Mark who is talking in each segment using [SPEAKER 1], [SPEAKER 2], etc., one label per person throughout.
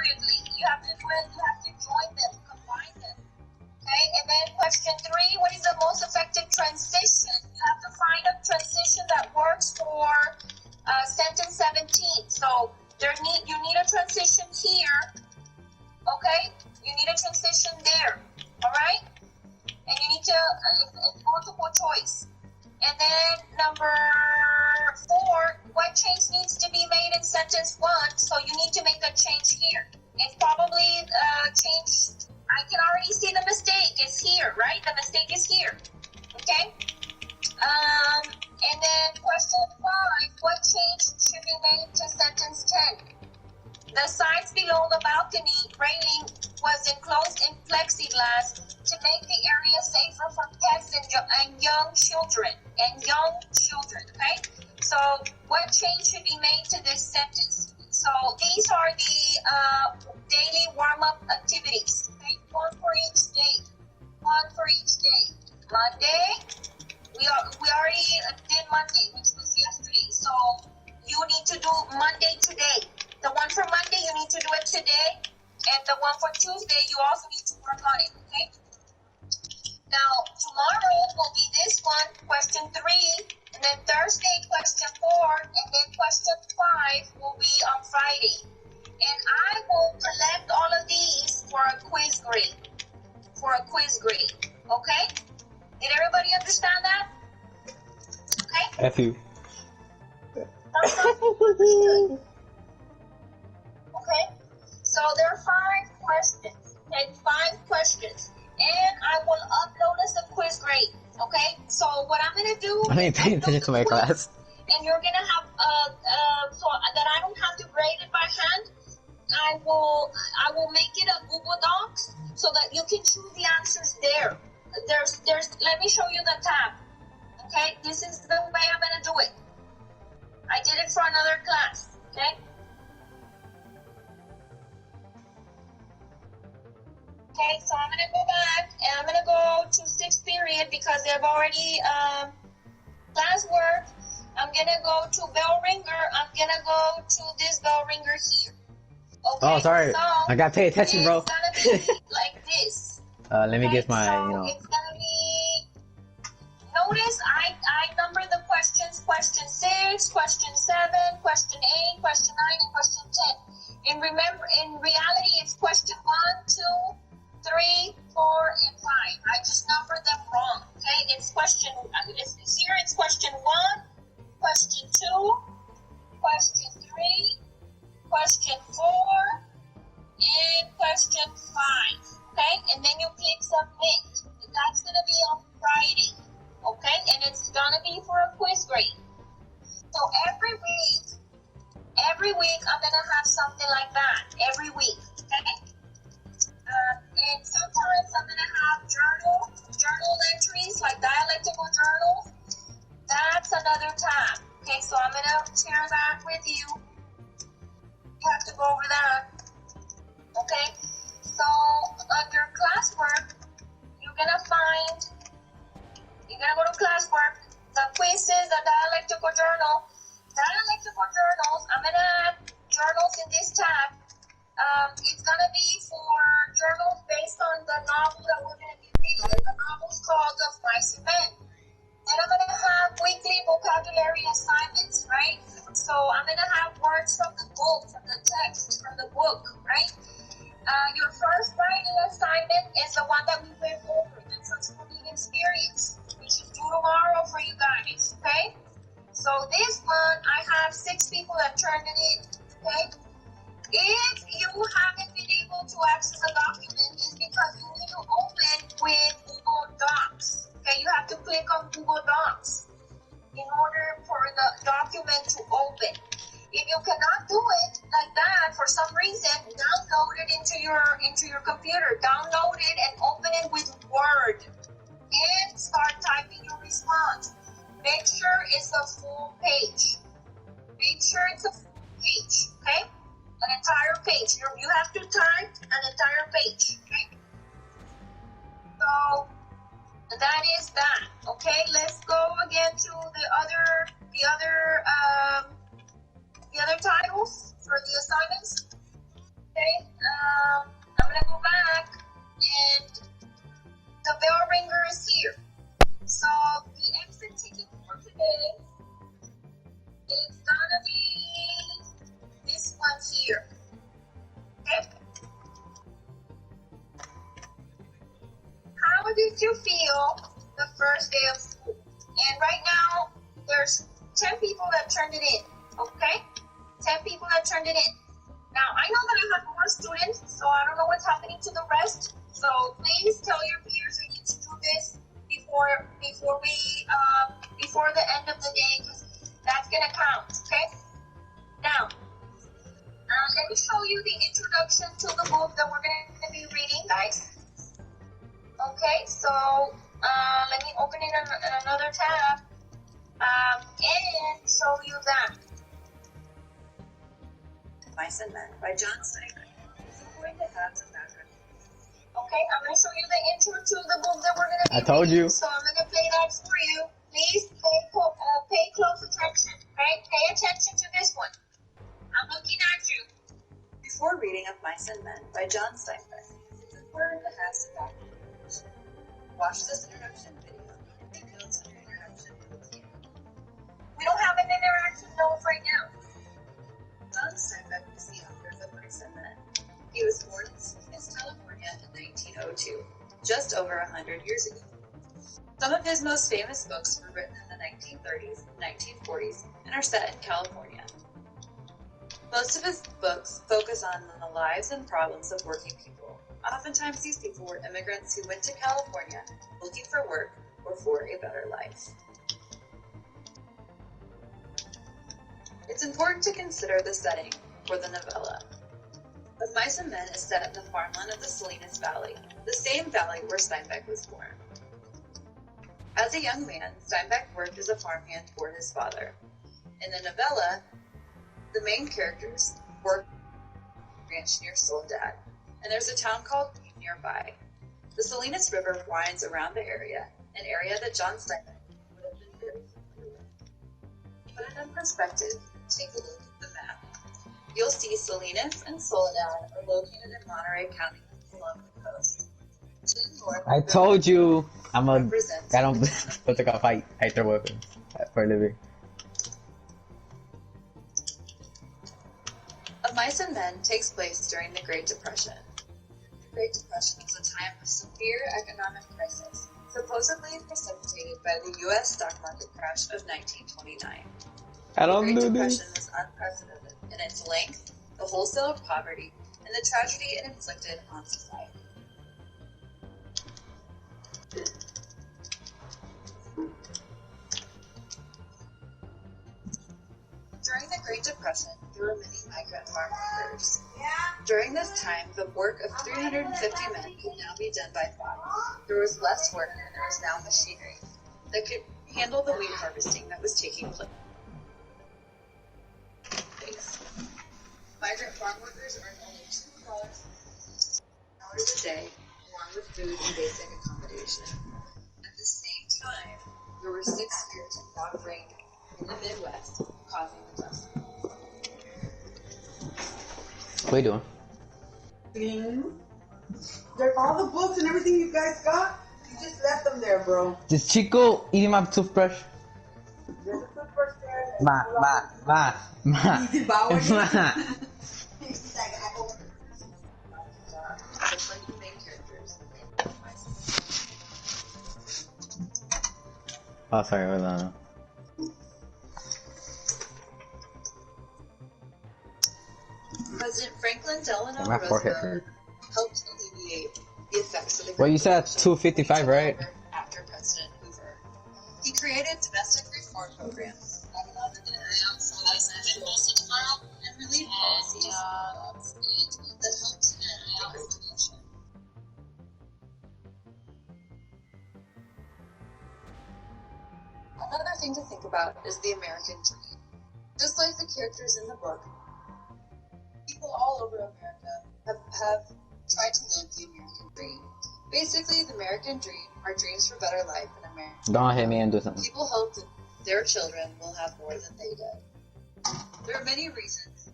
[SPEAKER 1] appropriately. You have to join them, combine them. Okay, and then question 3, what is the most effective transition? You have to find a transition that works for sentence 17. So you need a transition here, okay? You need a transition there, all right? And you need to, it's multiple choice. And then number 4, what change needs to be made in sentence 1? So you need to make a change here. It's probably change. I can already see the mistake is here, right? The mistake is here, okay? And then question 5, what change should be made to sentence 10? The signs below the balcony railing was enclosed in plexiglass to make the area safer for pets and young children. Okay? So what change should be made to this sentence? So these are the daily warm-up activities. Okay? One for each day. Monday, we already did Monday, which was yesterday. So you need to do Monday today. The one for Monday, you need to do it today. And the one for Tuesday, you also need to work on it, okay? Now, tomorrow will be this one, question 3. And then Thursday, question 4. And then question 5 will be on Friday. And I will collect all of these for a quiz grade. Okay? Did everybody understand that? Okay?
[SPEAKER 2] F you.
[SPEAKER 1] Okay? So there are 5 questions. Okay? 5 questions. And I will upload as a quiz grade. Okay? So what I'm going to do...
[SPEAKER 2] I ain't paying attention to my class.
[SPEAKER 1] And you're going to have... so that I don't have to grade it by hand, I will make it a Google Docs so that you can choose the answers there. Let me show you the tab. Okay? This is the way I'm going to do it. I did it for another class. Okay? Okay, so I'm going to go back and I'm going to go to 6th period because they've already classwork. I'm going to go to bell ringer. I'm going to go to this bell ringer here. Okay,
[SPEAKER 2] oh, sorry.
[SPEAKER 1] so
[SPEAKER 2] I gotta pay attention, bro.
[SPEAKER 1] It's going to be like this.
[SPEAKER 2] Let me
[SPEAKER 1] Okay,
[SPEAKER 2] get my,
[SPEAKER 1] so it's going to be... Notice I number the questions, question 6, question 7, question 8, question 9, and question 10. And remember, in reality, it's question 1, 2, 3, 4, and 5. I just numbered them wrong, okay? It's question, here it's question 1, question 2, question 3, question 4, and question 5, okay? And then you click submit. That's going to be on Friday, okay? And it's going to be for a quiz grade. So every week I'm going to have something like that, every week, okay? And sometimes I'm going to have journal entries, like dialectical journals. That's another tab, okay? So I'm going to share that with you. You have to go over that, okay? So under classwork, you're going to go to classwork, the quizzes, the dialectical journal. Dialectical journals, I'm going to add journals in this tab. It's going to be for journals based on the novel that we're going to be reading. The novel's called The Mice and Men. And I'm going to have weekly vocabulary assignments, right? So I'm going to have words from the book, from the text, from the book, right? Your first writing assignment is the one that we went over, the first reading experience, which is due tomorrow for you guys, okay? So this one, I have 6 people that turned it in, okay? If you haven't been able to access a document, it's because you need to open with Google Docs, okay? You have to click on Google Docs in order for the document to open. If you cannot do it like that for some reason, download it into your computer. Download it and open it with Word and start typing your response. Make sure it's a full page. Okay? An entire page. You have to type an entire page. Okay? So that is that. Okay, let's go again to the other titles for the assignments. Okay, did you feel the first day of school? And right now, there's 10 people that turned it in, okay? 10 people that turned it in. Now, I know that I have more students, so I don't know what's happening to the rest. So please tell your peers we need to do this before the end of the day, because that's gonna count, okay? Now, let me show you the introduction to the book that we're gonna be reading, guys. Okay, so let me open it in another tab and show you that.
[SPEAKER 3] Mice and Men by John Steinbeck. I'm going to have some background.
[SPEAKER 1] Okay, I'm going to show you the intro to the book that we're going to be
[SPEAKER 2] I told
[SPEAKER 1] reading,
[SPEAKER 2] you.
[SPEAKER 1] so I'm going to play that for you. Please pay close attention, okay? Pay attention to this one. I'm looking at you.
[SPEAKER 3] Before reading of Mice and Men by John Steinbeck, it's important to have some background. Watch this introduction video. Take notes on your introduction with you.
[SPEAKER 1] We don't have an interaction note right now.
[SPEAKER 3] John Steinbeck was the author of Mice and Men. He was born in Salinas, California in 1902, just over 100 years ago. Some of his most famous books were written in the 1930s and 1940s and are set in California. Most of his books focus on the lives and problems of working people. Oftentimes these people were immigrants who went to California looking for work or for a better life. It's important to consider the setting for the novella. Of Mice and Men is set in the farmland of the Salinas Valley, the same valley where Steinbeck was born. As a young man, Steinbeck worked as a farmhand for his father. In the novella, the main characters work on a ranch near Soledad, and there's a town called Butte nearby. The Salinas River winds around the area, an area that John Steinbeck would have been very familiar with. To put it in perspective, take a look at the map. You'll see Salinas and Soledad are located in Monterey County along the coast. To the north,
[SPEAKER 2] I told you. I don't
[SPEAKER 3] represents
[SPEAKER 2] go to fight. I throw weapons for a living.
[SPEAKER 3] Of Mice and Men takes place during the Great Depression. The Great Depression was a time of severe economic crisis, supposedly precipitated by the U.S. stock market crash of 1929.
[SPEAKER 2] I
[SPEAKER 3] The
[SPEAKER 2] don't
[SPEAKER 3] Great
[SPEAKER 2] do
[SPEAKER 3] Depression
[SPEAKER 2] this.
[SPEAKER 3] was unprecedented in its length, the wholesale poverty, and the tragedy it inflicted on society. During the Great Depression, there were many migrant farm workers. During this time, the work of 350 men could now be done by 5. There was less work and there was now machinery that could handle the wheat harvesting that was taking place. Migrant farm workers earned only $2 a day, along with food and basic accommodation. At the same time, there were 6 years without rain in the Midwest, causing the dust.
[SPEAKER 2] What are you doing?
[SPEAKER 4] They're all the books and everything you guys got. You just left them there, bro.
[SPEAKER 2] This Chico eating my toothbrush.
[SPEAKER 4] There's a toothbrush there.
[SPEAKER 2] Ma.
[SPEAKER 4] You devoured it?
[SPEAKER 2] Ma.
[SPEAKER 3] Just like the main characters.
[SPEAKER 2] Oh, sorry, hold on.
[SPEAKER 3] President Franklin Delano
[SPEAKER 2] My forehead
[SPEAKER 3] Roosevelt
[SPEAKER 2] hurt.
[SPEAKER 3] helped alleviate the effects of the
[SPEAKER 2] Well, you
[SPEAKER 3] Great
[SPEAKER 2] said
[SPEAKER 3] Depression
[SPEAKER 2] 255, right?
[SPEAKER 3] after President Hoover. He created domestic reform programs, economic and relief policies that helped end the Great Depression. Another thing to think about is the American dream. Just like the characters in the book, people all over America have tried to live the American dream. Basically, the American dream are dreams for better life in America.
[SPEAKER 2] Don't hit me and do something.
[SPEAKER 3] People hope that their children will have more than they did. There are many reasons to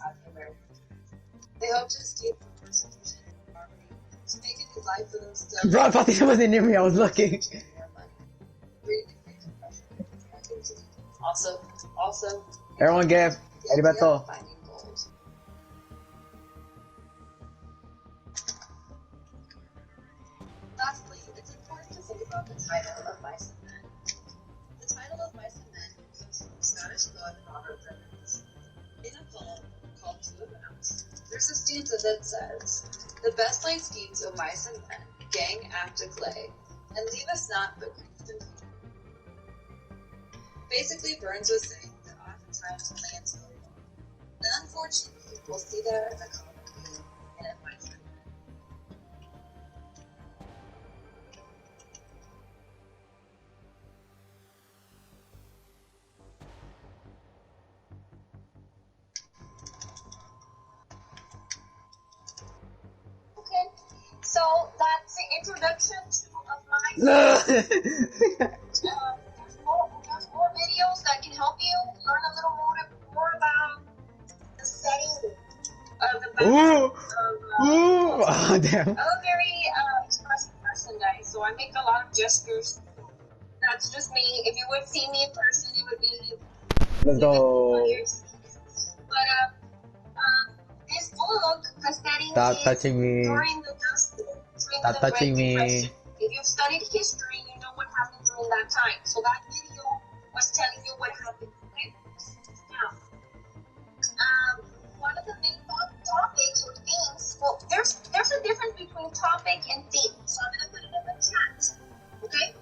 [SPEAKER 3] have the American dream. They hope to escape from persecution and poverty, to make a new life for themselves.
[SPEAKER 2] Bro, I thought this wasn't near me. I was looking.
[SPEAKER 3] More money. Read the Great Depression. American dream. Also,
[SPEAKER 2] Everyone gave
[SPEAKER 3] the idea
[SPEAKER 2] Arigato.
[SPEAKER 3] of finding gold. Lastly, it's important title of Mice and Men. The title of Mice and Men comes from the Scottish poet Robert Burns. In a poem called To a Mouse, there's a stanza that says, "The best laid schemes of mice and men, gang act to clay, and leave us not but grief and pain." Basically, Burns was saying that oftentimes plans go wrong. And unfortunately, we'll see that as a common theme in Mice and Men.
[SPEAKER 1] Okay, so that's the introduction to of my. There's more videos that can help you learn a little more about the setting of the
[SPEAKER 2] Ooh!
[SPEAKER 1] background
[SPEAKER 2] Ooh! Oh, damn.
[SPEAKER 1] I'm a very expressive person, guys, so I make a lot of gestures. That's just me. If you would see me in person, it would be.
[SPEAKER 2] Let's go.
[SPEAKER 1] But this book, the setting
[SPEAKER 2] Stop
[SPEAKER 1] is
[SPEAKER 2] touching me.
[SPEAKER 1] during the Dust Bowl, during
[SPEAKER 2] Stop
[SPEAKER 1] the
[SPEAKER 2] touching
[SPEAKER 1] Great
[SPEAKER 2] me.
[SPEAKER 1] Depression. If you've studied history, you know what happened during that time. So that video was telling you what happened. Okay. Now, one of the main topics or themes. Well, there's a difference between topic and theme. So I'm gonna put it in the chat. Okay.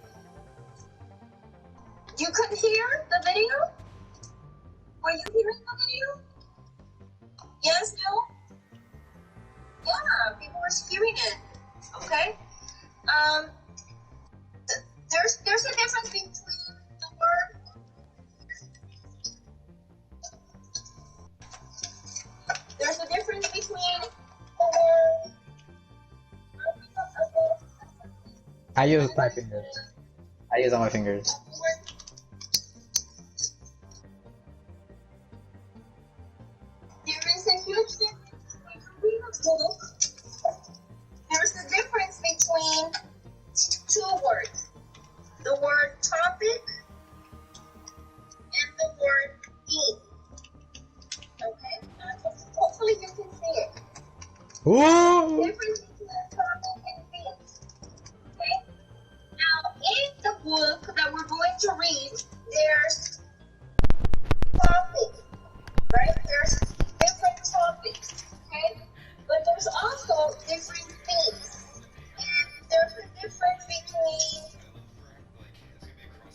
[SPEAKER 1] You could hear the video. Were you hearing the video? Yes, no? Yeah, people were hearing it. Okay. There's a difference between the word. There's a difference between the word.
[SPEAKER 2] I use my fingers. I use all my fingers.
[SPEAKER 1] There is a huge difference between the book. There's a difference between two words. The word topic and the word theme. Okay? Hopefully you can see it.
[SPEAKER 2] Ooh!
[SPEAKER 1] Difference between topic and theme. Okay? Now, in the book that we're going to read, there's topic, right? There's different topics, okay? But there's also different themes. And there's a difference between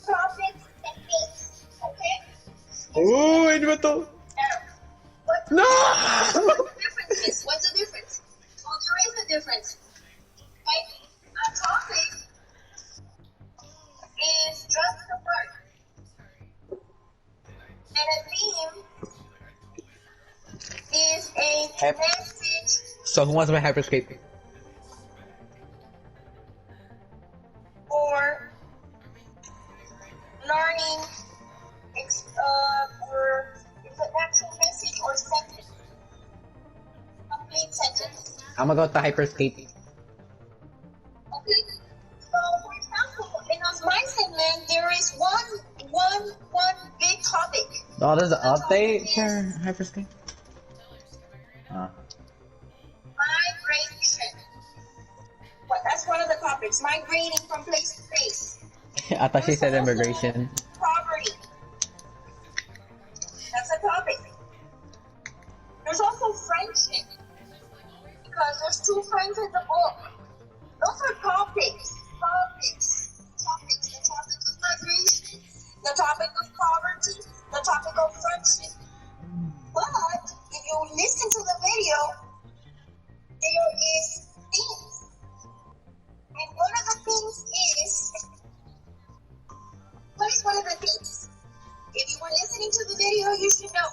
[SPEAKER 1] topics and themes, okay?
[SPEAKER 2] Ooh, ini betul.
[SPEAKER 1] Now, what's
[SPEAKER 2] No!
[SPEAKER 1] the difference is? What's the difference? Well, there is a difference. Okay? A topic is just a word. And a theme is a message
[SPEAKER 2] So who wants my hyperscape?
[SPEAKER 1] for learning, or is it actual message or sentence? Complete sentence.
[SPEAKER 2] I'm gonna go with the hyperscape.
[SPEAKER 1] Okay. So, for example, in my segment, there is one big topic.
[SPEAKER 2] Oh, there's an update for hyperscape?
[SPEAKER 1] Migration. Well, that's one of the topics. Migrating from place to place.
[SPEAKER 2] I thought she said immigration.
[SPEAKER 1] Poverty. That's a topic. There's also friendship. Because there's two friends in the book. Those are topics. The topic of migration. The topic of poverty. The topic of friendship. But if you listen to the video, there is themes. And one of the things is, what is one of the things? If you were listening to the video, you should know.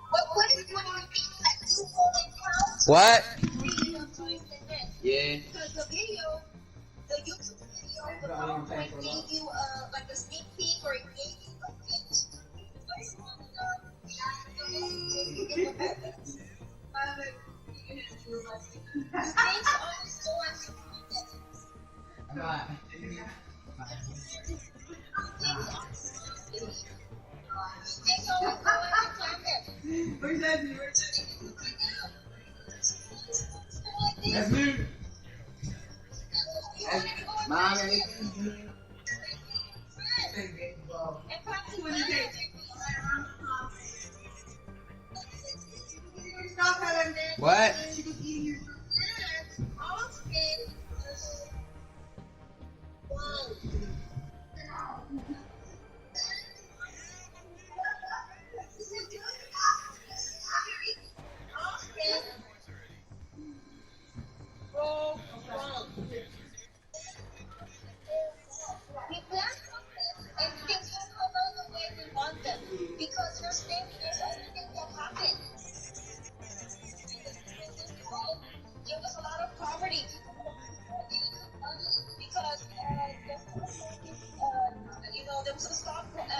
[SPEAKER 1] What is one of the things that you will encounter?
[SPEAKER 2] What?
[SPEAKER 1] Reading of Mice and Men?
[SPEAKER 2] Yeah.
[SPEAKER 1] Because the video, the YouTube video, the PowerPoint gave you like a sneak peek or it gave you a hint. What is one of Things always go as you
[SPEAKER 2] What?
[SPEAKER 1] And things don't come out the way we want them because there's anything can happen. In this world, there was a lot of poverty. People didn't have money because there was a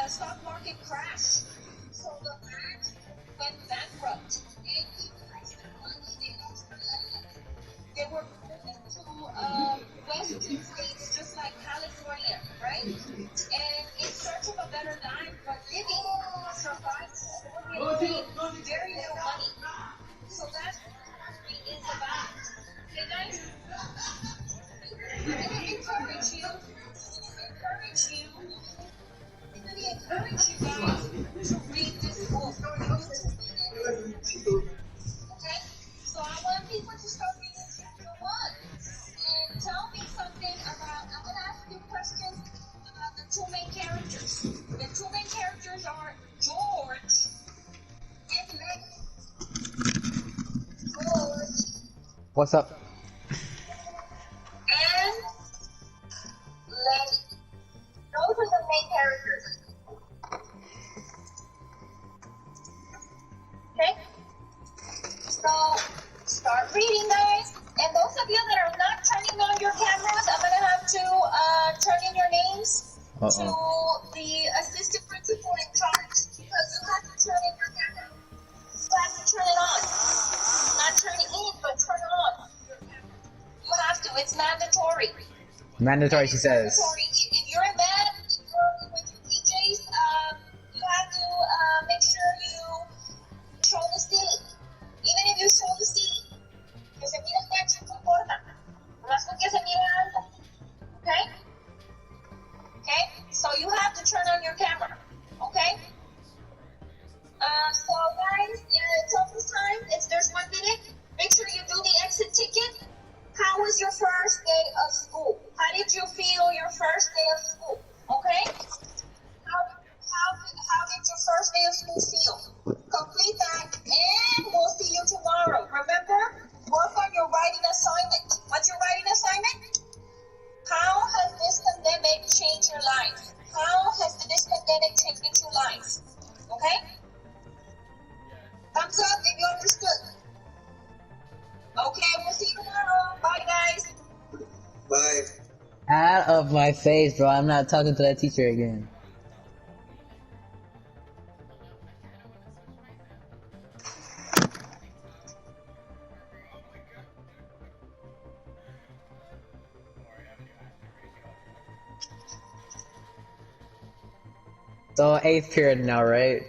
[SPEAKER 1] stock market crash. So the banks went bankrupt. And people lost their money. They lost their land. They were moving to western states just like California, right? And in search of a better life, but living, survival, they were getting very little money. So that's what poverty is about. Okay, guys? I encourage you, really encourage you guys to read this book. Okay? So I want people to start reading chapter 1. And tell me something about, I'm going to ask you questions about the two main characters. The two main characters are George and Lenny. George
[SPEAKER 2] What's up?
[SPEAKER 1] and Lenny. Those are the main characters. Okay? So, start reading, guys. And those of you that are not turning on your cameras, I'm going to have to turn in your names to the assistant principal in charge because you have to turn in your camera. You have to turn it on. Not turn it in, but turn it on. You have to. It's mandatory.
[SPEAKER 2] Mandatory, she says.
[SPEAKER 1] Mandatory. If you're in bed, if you're with your PJs, you have to make sure you show the ceiling. Even if you show the ceiling. Que se mire el techo, no importa. Más con que se mire algo. Okay? Okay? So you have to turn on your camera. Okay? So guys, it's almost time. There's 1 minute. Make sure you do the exit ticket. How was your first day of school? How did you feel your first day of school? Okay? How did your first day of school feel? Complete that, and we'll see you tomorrow. Remember, work on your writing assignment. What's your writing assignment? How has this pandemic changed your life? How has this pandemic changed your life? Okay? Thumbs up if you understood. Okay, we'll see you tomorrow. Bye, guys.
[SPEAKER 4] Bye.
[SPEAKER 2] Out of my face, bro. I'm not talking to that teacher again. So 8th period now, right?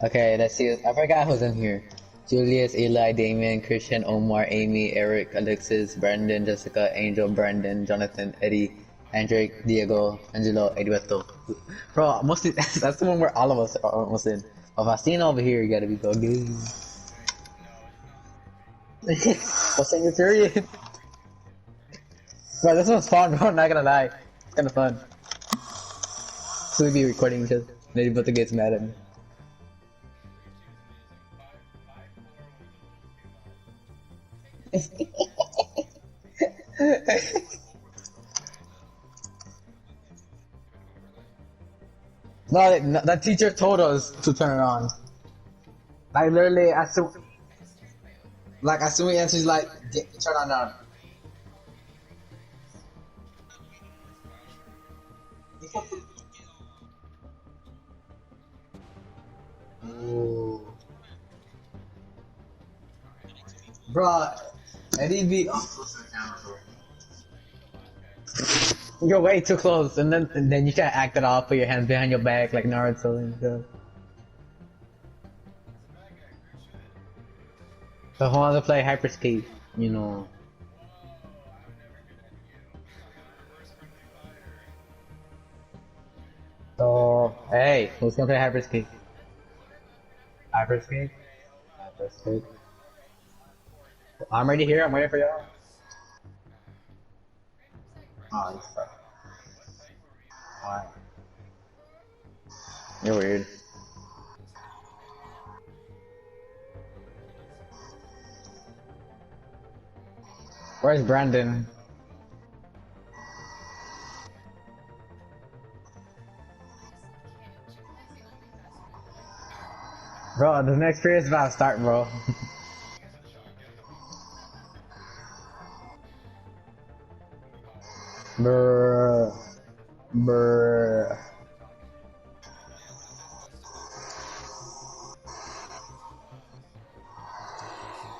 [SPEAKER 2] Okay, let's see. I forgot who's in here. Julius, Eli, Damien, Christian, Omar, Amy, Eric, Alexis, Brandon, Jessica, Angel, Brandon, Jonathan, Eddie, Andrick, Diego, Angelo, Eduardo. Bro, mostly that's the one where all of us are almost in. If I seen over here, you gotta be go good. What's in your period? Bro, this one's fun, bro. I'm not gonna lie. It's kinda fun. So we be recording because maybe about to get mad at me. No, that teacher told us to turn it on. Like literally, as soon as she's like, turn on now. Ooh. Bro, Eddie be. You're way too close, and then you can't act it off, put your hands behind your back like Naruto and stuff. So who wants to play Hyperscape? You know. So hey, who's gonna play Hyperscape? Hyperscape? Hyperscape. I'm already here. I'm waiting for y'all. Oh, this fuck. Alright. You're weird. Where's Brandon? Bro, the next period is about to start, bro. Brr. Brr.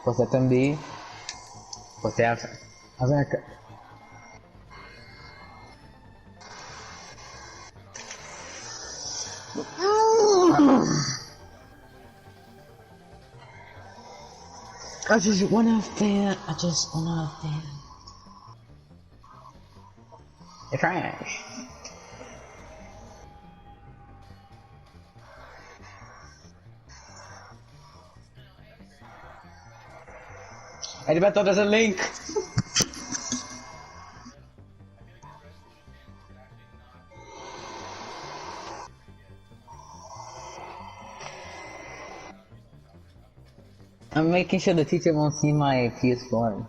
[SPEAKER 2] Pues ya entendí. Pues ya. A ver, I just wanna fan. I just wanna fan. You're trash. Hey, Beto, there's a link. I'm making sure the teacher won't see my PS4.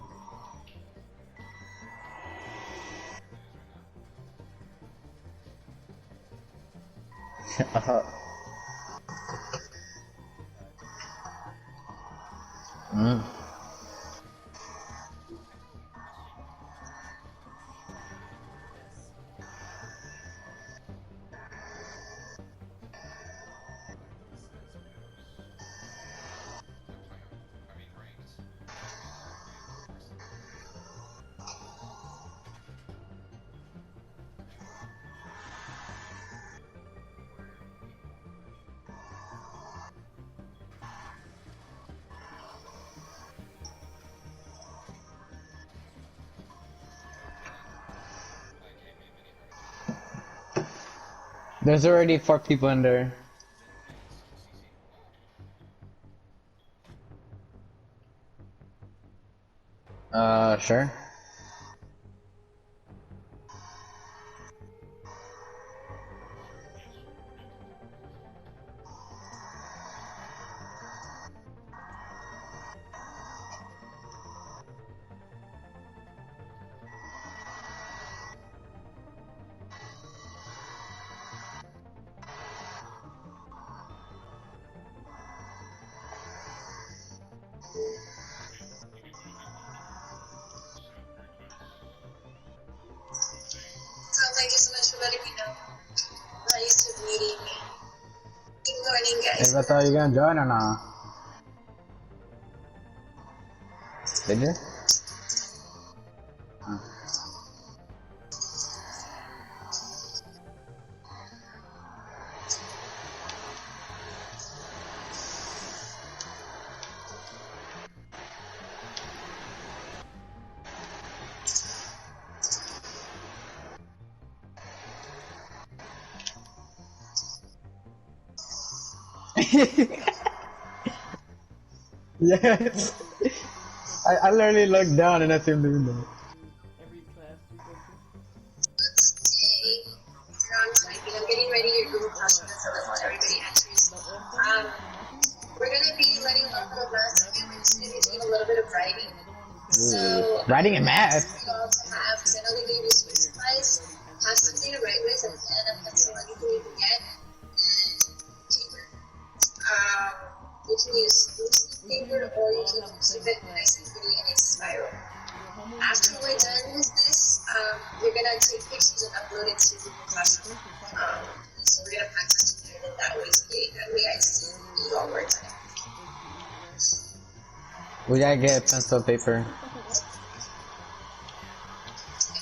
[SPEAKER 2] Mm. There's already 4 people in there. Sure.
[SPEAKER 1] So thank you so much for letting me know. That YouTube meeting. Good morning,
[SPEAKER 2] Hey,
[SPEAKER 1] guys.
[SPEAKER 2] Beto, you gonna join or not? Did you? Yes. I literally looked down and I see him doing that.
[SPEAKER 1] Today, around typing. I'm getting ready your Google Classroom so that while everybody answers. We're gonna be letting one little math do. We're just gonna be doing a little bit of writing. So
[SPEAKER 2] Writing and math.
[SPEAKER 1] you all to have, because I know they're gonna be school supplies, have something to write with, and a pencil, anything you can get, and paper. You can use loose paper or you can keep it nice and pretty in a spiral. After we're done with this, we're gonna take pictures and upload it to Google Classroom. So we're gonna practice together that way today. That way I see you all work on it.
[SPEAKER 2] We gotta get pencil paper.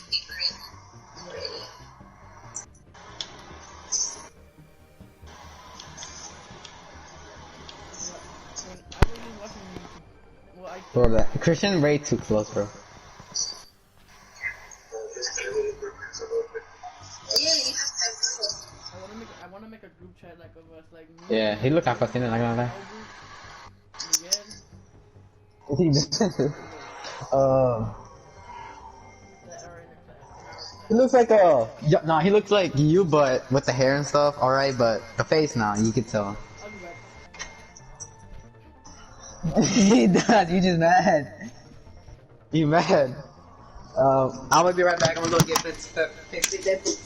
[SPEAKER 1] Paper in already.
[SPEAKER 2] Bro, that Christian way too close, bro.
[SPEAKER 1] Yeah, you have pencil.
[SPEAKER 5] I wanna make a group chat like of us, like me.
[SPEAKER 2] Yeah, he looked half fascinated, not gonna lie.
[SPEAKER 5] Miguel.
[SPEAKER 2] He just Uh,
[SPEAKER 5] That already looks like our
[SPEAKER 2] he looks like no, he looks like you, but with the hair and stuff. All right, but the face now, you can tell.
[SPEAKER 5] I'll be back.
[SPEAKER 2] He does. You just mad. You mad. I'm gonna be right back. I'm gonna go get fix it.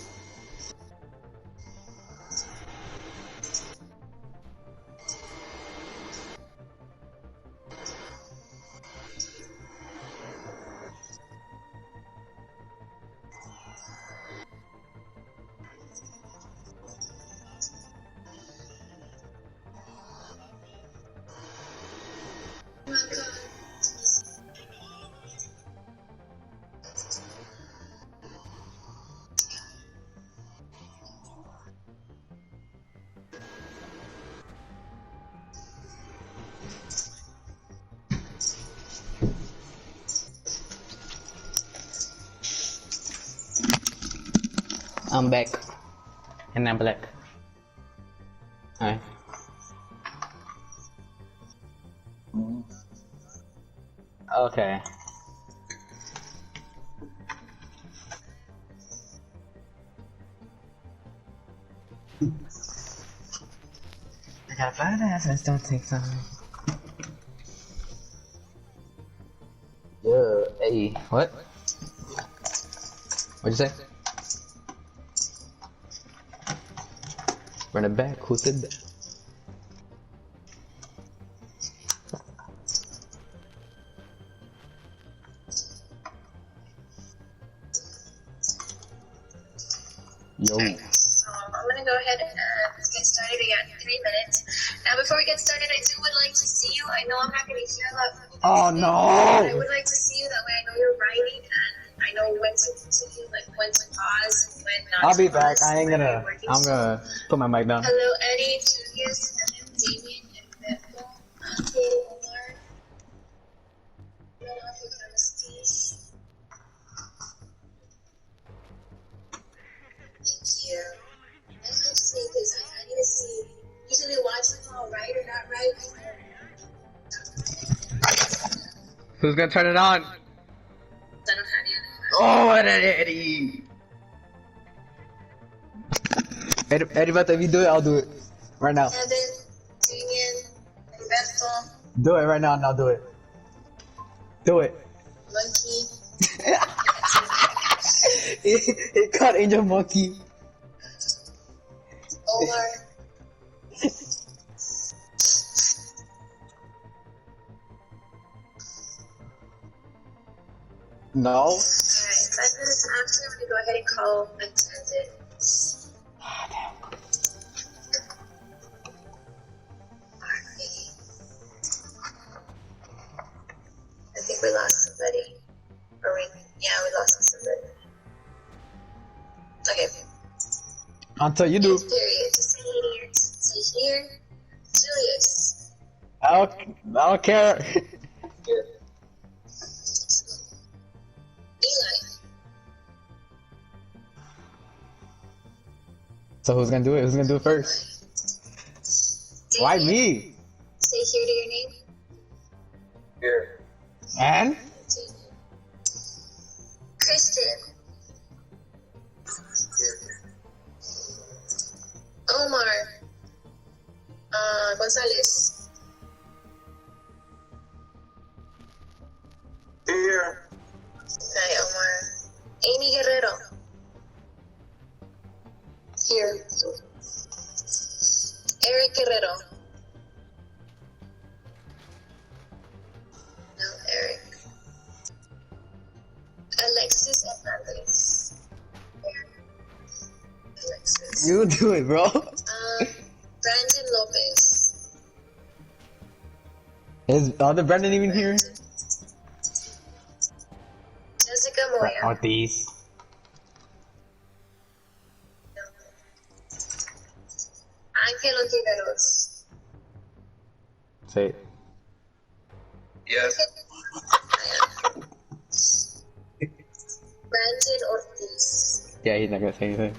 [SPEAKER 2] I'm back, and I'm black. Alright. Okay. I gotta find the assets. Don't take time. Yeah. Hey. What? What'd you say? Run it back. Who said that? Yo.
[SPEAKER 1] I'm gonna go ahead and get started again in 3 minutes. Now, before we get started, I do would like to see you. I know I'm not gonna hear a lot from you.
[SPEAKER 2] Oh
[SPEAKER 1] But I
[SPEAKER 2] no!
[SPEAKER 1] would like to see you. That way, I know you're writing, and I know when to continue, like when to pause, and when not.
[SPEAKER 2] I'll be
[SPEAKER 1] to
[SPEAKER 2] back.
[SPEAKER 1] pause
[SPEAKER 2] I ain't
[SPEAKER 1] when
[SPEAKER 2] gonna.
[SPEAKER 1] you're working.
[SPEAKER 2] I'm gonna put my mic down.
[SPEAKER 1] Hello, Eddie, Julius, Evan, Damien, and Beto. Omar. Chemistries. Thank you. I have to see because I need to see. Usually watching all right or not right.
[SPEAKER 2] Who's gonna turn it on?
[SPEAKER 1] I don't have you.
[SPEAKER 2] Oh, Eddie! Eddie, but if you do it, I'll do it. Right now.
[SPEAKER 1] Evan, Damien, and Bethel,
[SPEAKER 2] Do it right now, and I'll do it. Do it.
[SPEAKER 1] Monkey,
[SPEAKER 2] He caught Angel Monkey.
[SPEAKER 1] Omar.
[SPEAKER 2] No.
[SPEAKER 1] Alright, 5 minutes after, I'm gonna go ahead and call attendance. Alright. I think we lost somebody. Yeah, we lost somebody. Okay.
[SPEAKER 2] Until you do.
[SPEAKER 1] Yes, period. Just say here. Say here. Julius.
[SPEAKER 2] I don't care.
[SPEAKER 1] Eli.
[SPEAKER 2] So who's gonna do it? Who's gonna do it first? Why
[SPEAKER 1] Damien.
[SPEAKER 2] me?
[SPEAKER 1] Say here to your name.
[SPEAKER 2] Here. And?
[SPEAKER 1] Christian. Omar. Gonzalez.
[SPEAKER 6] Here.
[SPEAKER 1] Hi, Omar. Amy Guerrero. Here. Eric Guerrero. No, Eric. Alexis Hernandez. Alexis.
[SPEAKER 2] You do it, bro.
[SPEAKER 1] Brandon Lopez.
[SPEAKER 2] Is other Brendan even here?
[SPEAKER 1] Jessica Moya.
[SPEAKER 2] Ortiz.
[SPEAKER 1] Ángel Ontiveros.
[SPEAKER 2] Say it.
[SPEAKER 6] Yes.
[SPEAKER 1] Brandon Ortiz.
[SPEAKER 2] Yeah, he's not gonna say anything.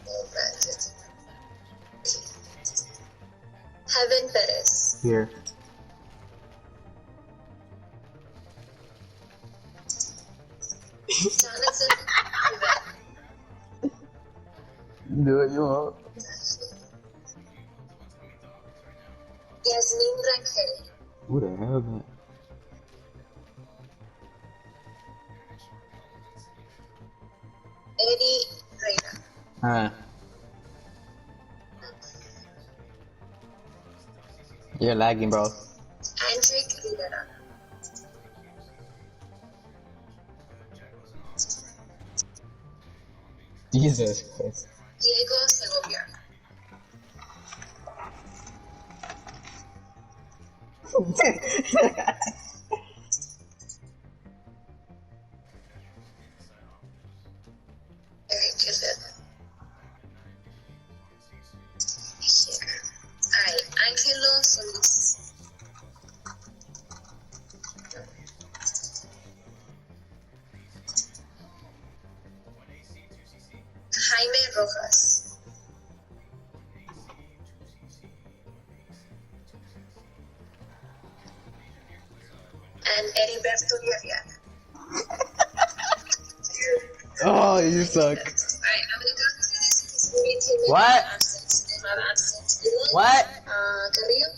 [SPEAKER 1] Oh, Brandon. Heaven Perez. Marcus.
[SPEAKER 2] Here.
[SPEAKER 1] Jonathan Rivette.
[SPEAKER 2] Do what you want.
[SPEAKER 1] Yasmin Rangel.
[SPEAKER 2] Who the hell is that?
[SPEAKER 1] Eddie Reina.
[SPEAKER 2] Huh. You're lagging, bro.
[SPEAKER 1] Andrick Rivera.
[SPEAKER 2] Jesus Christ.
[SPEAKER 1] Diego Segovia. Eric Gilbert. Here. Alright, Angelo Solis. Jaime Rojas. And Heriberto Villarreal.
[SPEAKER 2] Oh, you suck.
[SPEAKER 1] Alright, I'm gonna go through this because we need to make
[SPEAKER 2] What?
[SPEAKER 1] absence. They have absence. Dylan,
[SPEAKER 2] What?
[SPEAKER 1] Carrillo.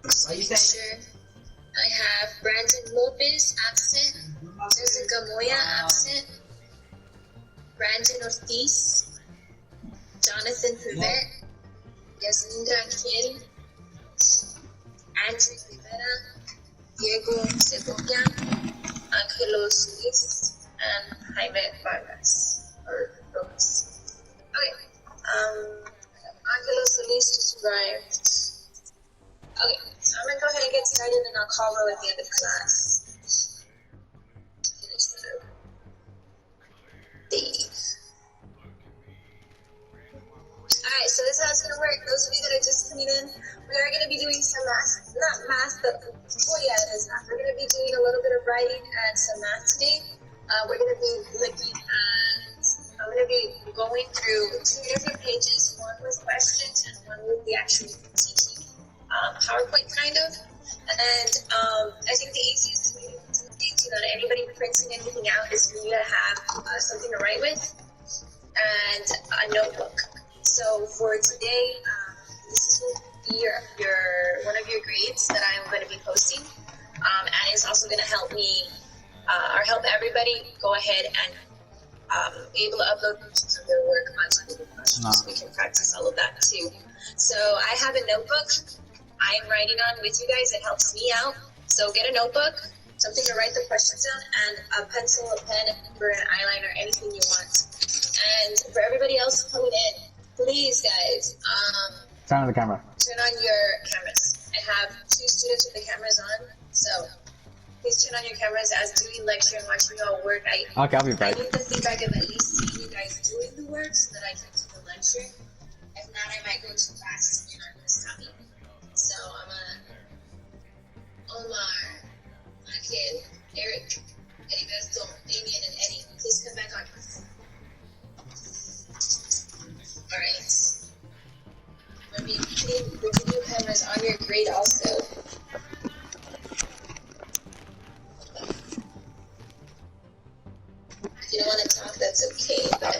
[SPEAKER 2] What you say?
[SPEAKER 1] Sure. I have Brandon Lopez absent. Jessica Moya absent. Brandon Ortiz. Jonathan Rivette. Yasmin Rangel. Andrew Rivera. Diego Segovia. Angelo Solis. And Jaime Vargas. Or Rojas. Okay. Angelo Solis just arrived. Okay, so I'm gonna go ahead and get started and I'll call Ro at the end of class. Finish the Dave. Alright, so this is how it's gonna work. Those of you that are just coming in, we are gonna be doing some math, not math, but well, yeah, it is math. We're gonna be doing a little bit of writing and some math today. We're gonna be looking at, I'm gonna be going through 2 different pages, one with questions and one with the actual teaching PowerPoint kind of. And I think the easiest way to communicate to that anybody printing anything out is for you to have something to write with and a notebook. So for today, this will be your one of your grades that I'm going to be posting, and it's also going to help me or help everybody go ahead and be able to upload their work onto Google Classroom. So we can practice all of that too. So I have a notebook I am writing on with you guys. It helps me out. So get a notebook, something to write the questions down, and a pencil, a pen, a paper, an eyeliner, anything you want. And for everybody else coming in, please, guys,
[SPEAKER 2] Turn on the camera.
[SPEAKER 1] turn on your cameras. I have 2 students with the cameras on, so please turn on your cameras as doing lecture and watching you all work.
[SPEAKER 2] Okay, I'll be
[SPEAKER 1] I
[SPEAKER 2] back.
[SPEAKER 1] need the feedback of at least seeing you guys doing the work so that I can do the lecture. If not, I might go too fast and I'm going to stop you. So I'm Omar, Akin, Eric, Heriberto, Damien, and Eddie. Please come back on. Alright. I'm going to be putting the video cameras on your grade also. If you don't want to talk, that's okay, but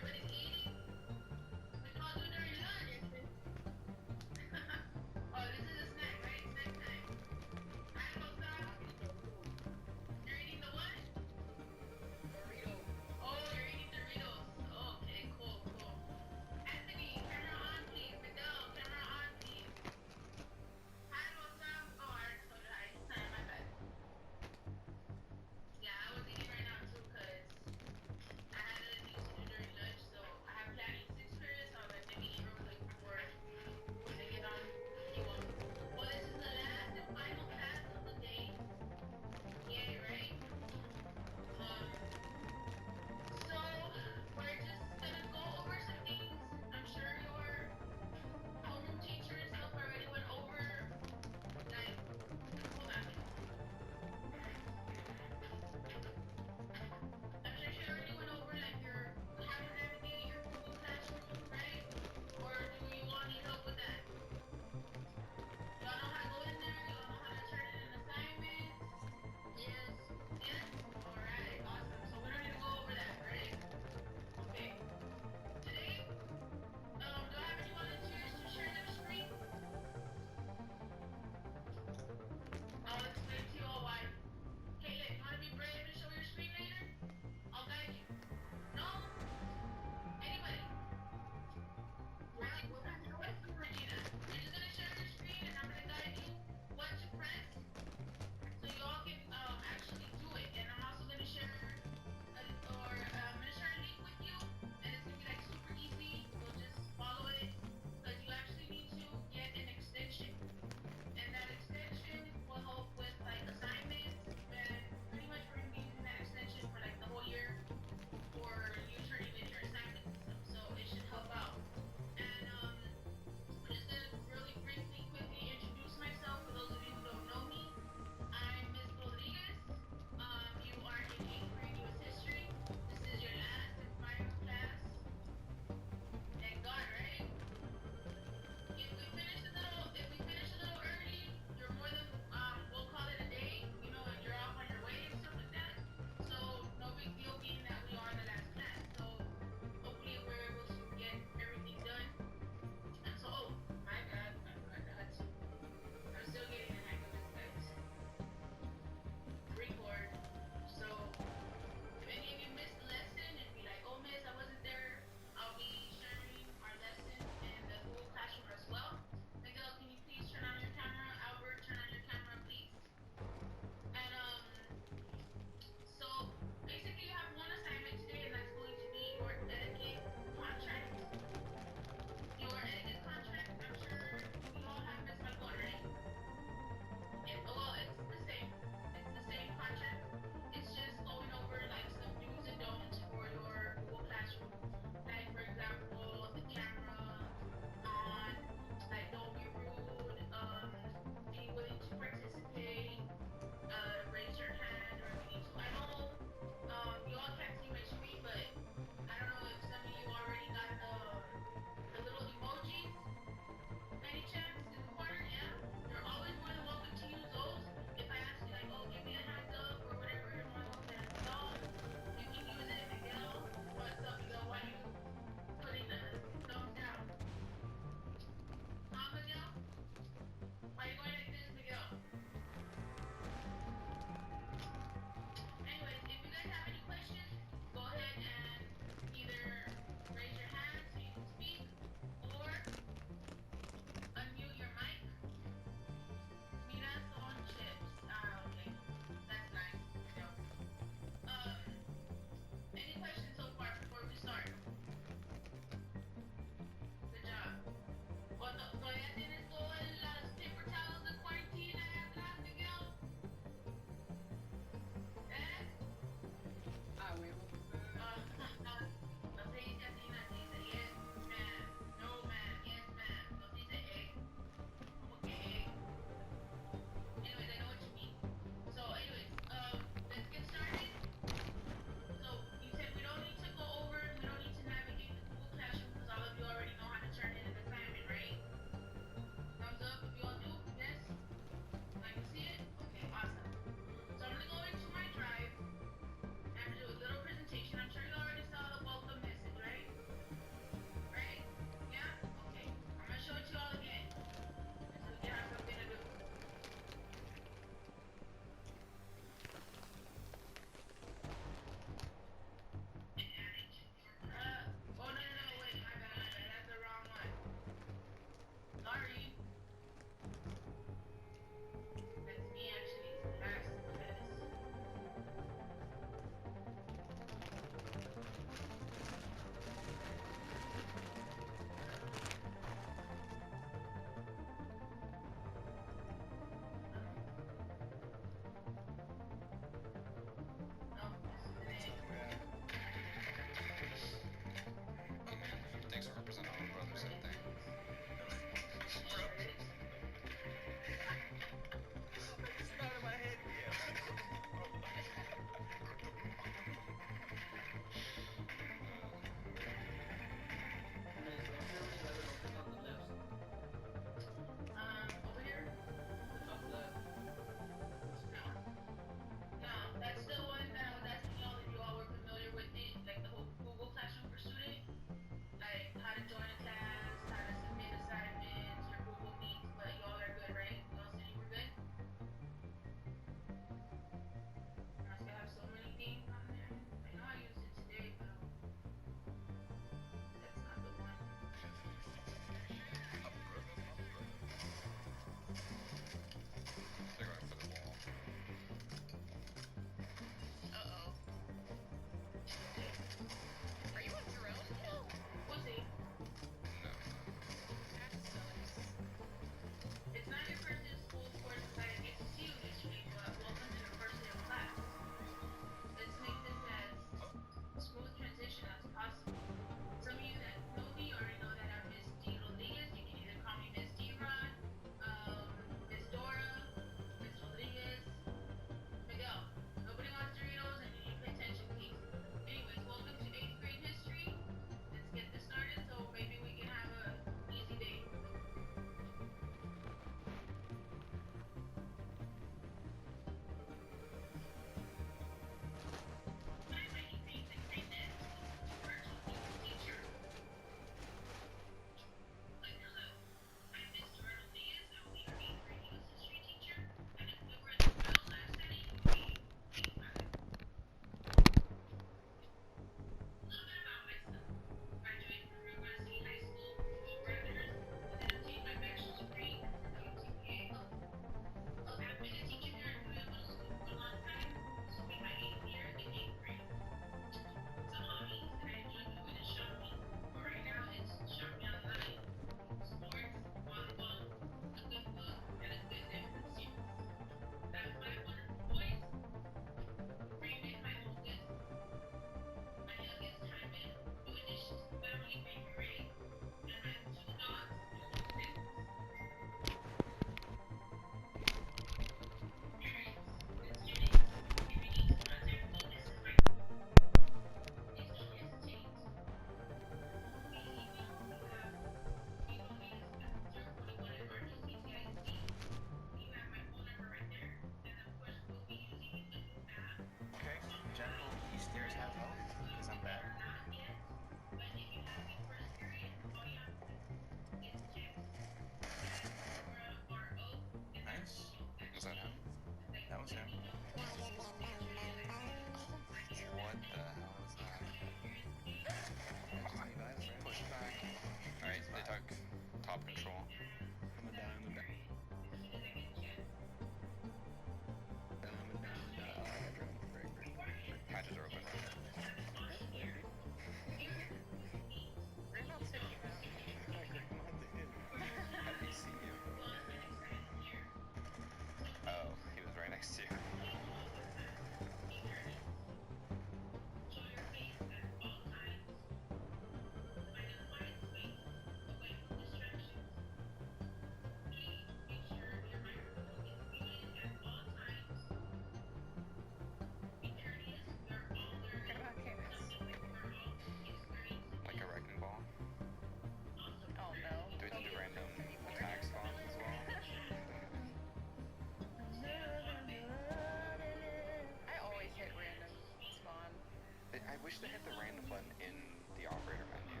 [SPEAKER 7] wish they had the random button in the operator menu.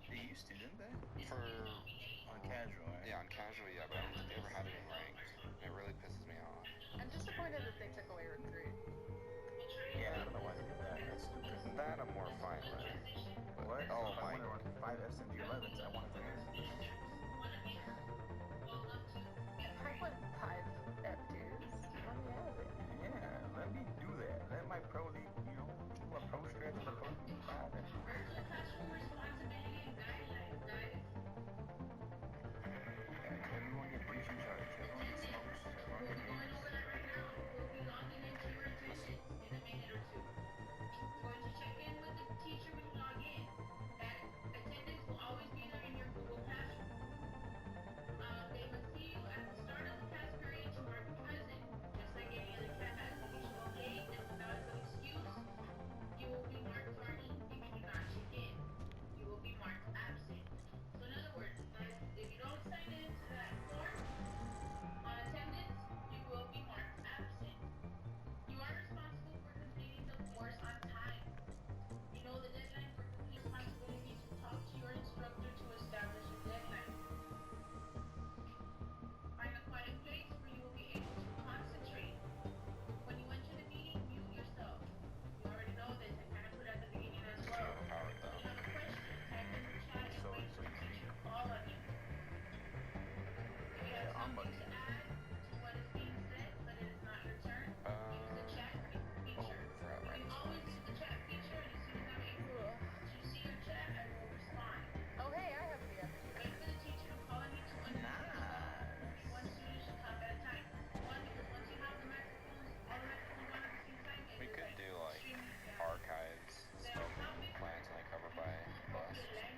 [SPEAKER 6] They used to, didn't they?
[SPEAKER 7] For
[SPEAKER 6] On casual, right?
[SPEAKER 7] yeah, on casual, yeah, but I don't think they ever had it in ranked. And it really pisses me off.
[SPEAKER 5] I'm disappointed that they took away retreat.
[SPEAKER 6] Yeah, I don't know why they did that. That's stupid.
[SPEAKER 7] That I'm more fine with. But,
[SPEAKER 6] What?
[SPEAKER 7] oh
[SPEAKER 6] If I
[SPEAKER 7] my.
[SPEAKER 6] want to run 5 SMG-11s, I want it there.
[SPEAKER 5] I want 5 F2s. Let me have it.
[SPEAKER 6] Yeah, let me do that. Let my pro league, do a pro stretch on the pro league. Fine. Everyone get breaching charge. Everyone get smokes. Everyone get nades.
[SPEAKER 7] Listen. It's too overpowered though.
[SPEAKER 6] So easy. Yeah, I'm money.
[SPEAKER 7] Oh, forgot random spawns.
[SPEAKER 5] Oh, hey, I have the F2.
[SPEAKER 7] We could do like archives, smoking plants only covered by bus or something.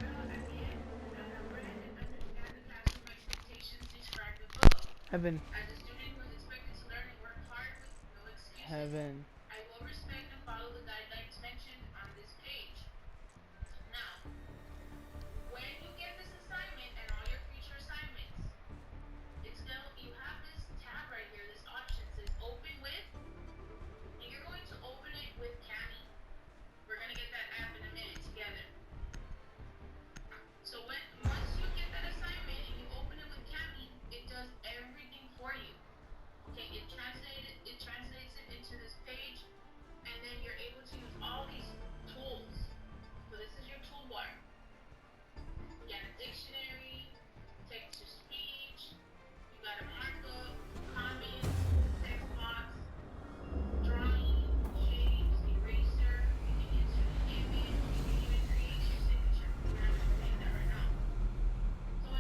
[SPEAKER 5] Oh, that's
[SPEAKER 8] Heaven. Heaven.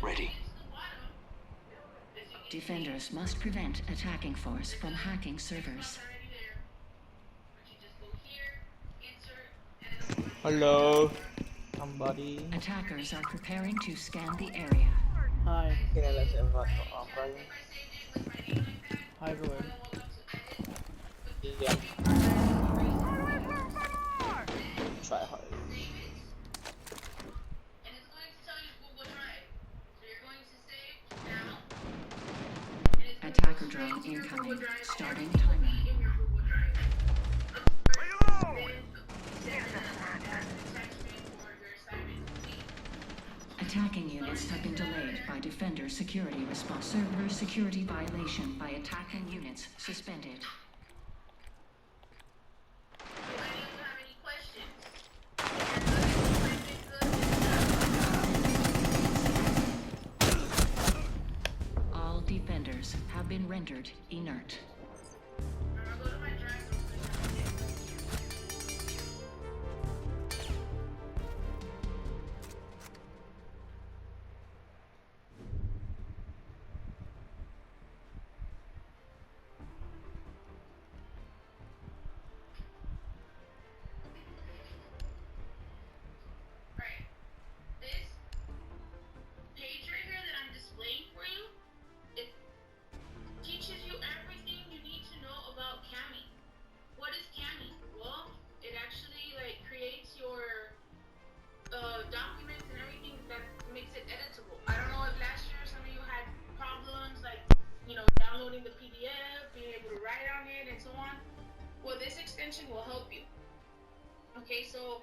[SPEAKER 9] Ready. Defenders must prevent attacking force from hacking servers.
[SPEAKER 8] Hello.
[SPEAKER 10] somebody.
[SPEAKER 9] Attackers are preparing to scan the area.
[SPEAKER 8] Hi.
[SPEAKER 10] Kilala si Apple.
[SPEAKER 8] Hi everyone.
[SPEAKER 10] Yeah. Try hard.
[SPEAKER 9] Attacker drone incoming. Starting timer. Attacking units have been delayed by Defender security response. Server security violation by attacking units suspended. All defenders have been rendered inert.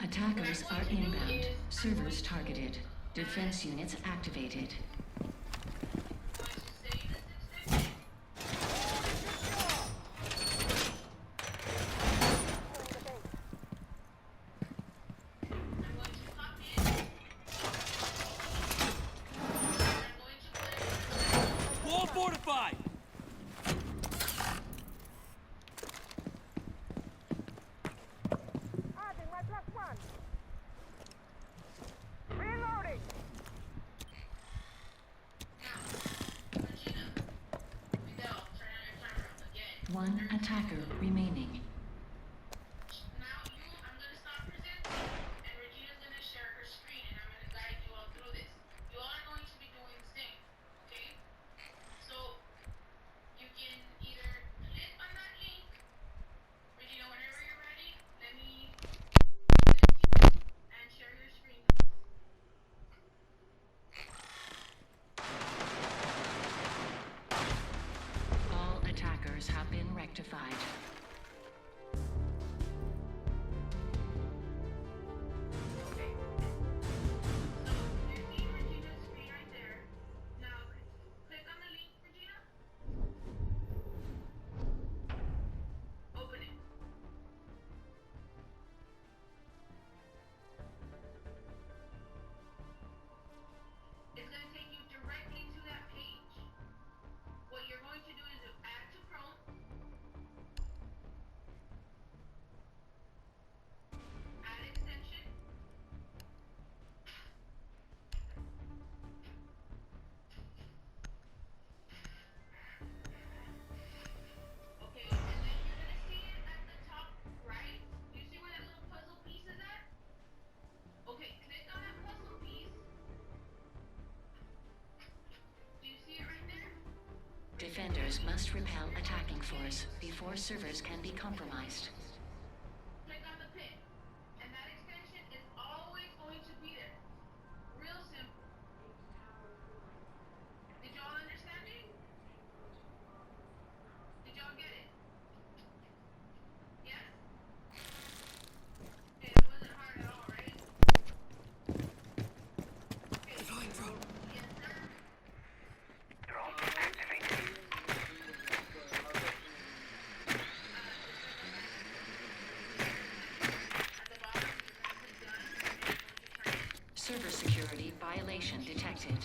[SPEAKER 9] Attackers are inbound. Servers targeted. Defense units activated.
[SPEAKER 11] Wall fortified!
[SPEAKER 9] One attacker remaining. All attackers have been rectified. Defenders must repel attacking force before servers can be compromised. Server security violation detected.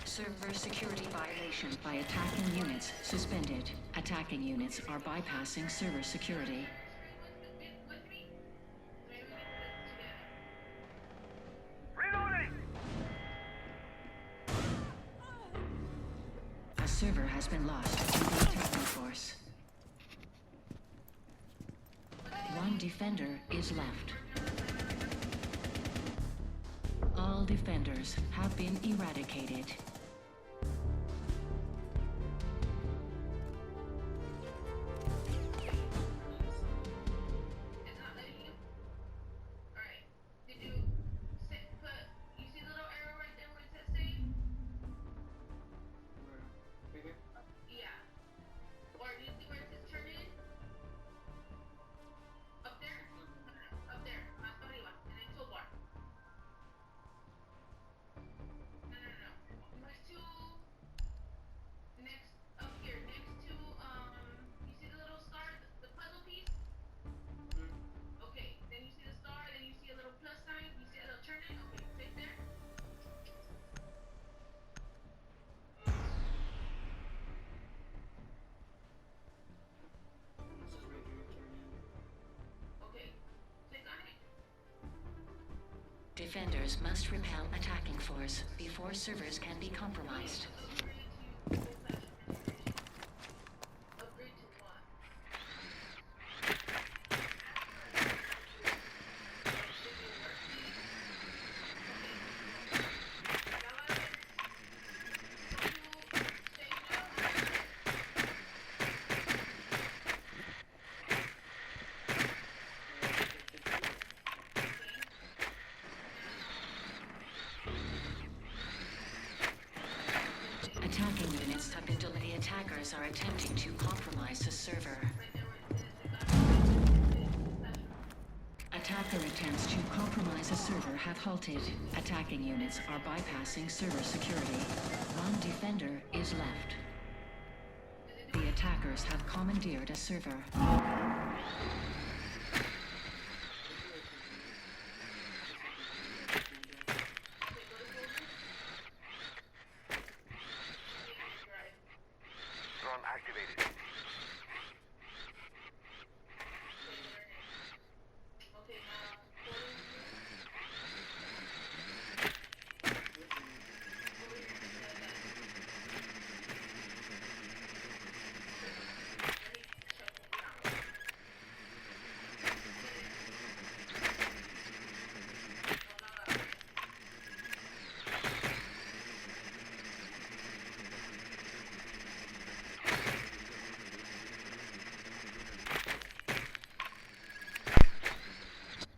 [SPEAKER 9] Server security violation by attacking units suspended. Attacking units are bypassing server security. A server has been lost to the attacking force. One defender is left. All defenders have been eradicated.
[SPEAKER 5] It's not letting you? Alright. Did you you see the little arrow right there where it says save? Yeah. Or do you see where it says turn in? Up there? Up there. Más para arriba. And then toolbar. No. Next up here. Next to you see the little star, the puzzle piece? Okay. Then you see the star, then you see a little plus sign, you see a little turn in? Okay, click there. Okay. Click on it.
[SPEAKER 9] Defenders must repel attacking force before servers can be compromised.
[SPEAKER 5] Upgrade to what?
[SPEAKER 9] Attacking units have been delayed. The attackers are attempting to compromise the server. Attacker attempts to compromise a server have halted. Attacking units are bypassing server security. One defender is left. The attackers have commandeered a server.
[SPEAKER 6] Drone activated.
[SPEAKER 5] Okay,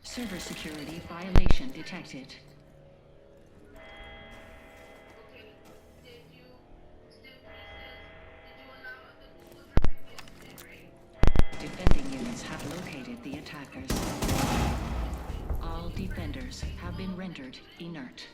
[SPEAKER 9] Server security violation detected.
[SPEAKER 5] okay. Did you allow the Google Drive? Yes, you did, right?
[SPEAKER 9] Defending units have located the attackers. All defenders have been rendered inert.